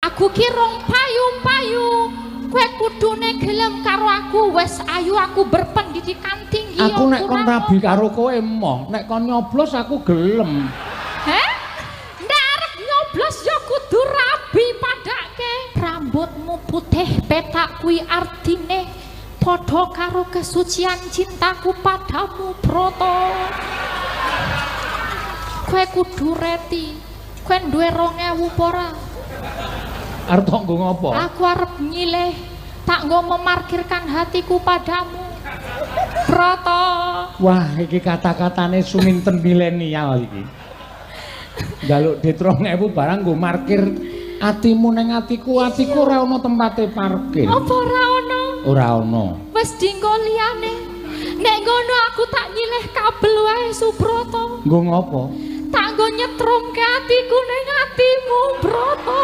Aku ki rong payu-payu. Kowe kudune gelem karo aku, wis ayu aku berpendidikan tinggi. Aku nek kon rabi karo kowe emoh, nek kon nyoblos aku gelem. Heh? Nek arep nyoblos ya kudu rabi padake. Rambutmu putih petak kuwi artine padha karo kesucian cintaku padamu, Broto. Kowe kudu reti. Kowe duwe 2000 apa ora? Arep tok nggo ngopo? Aku arep nyilih, tak nggo memarkirkan hatiku padamu, Broto. Wah, iki kata-katane suminten milenial iki. Njaluk dit 2000 barang nggo markir atimu ning atiku ora ana tempate parkir. Apa ora ana? Ora ana. Wis dinggo liyane. Nek ngono aku tak nyilih kabel wae, Subroto. Nggo ngopo? Tak nggo nyetrumke atiku ning atimu, Broto.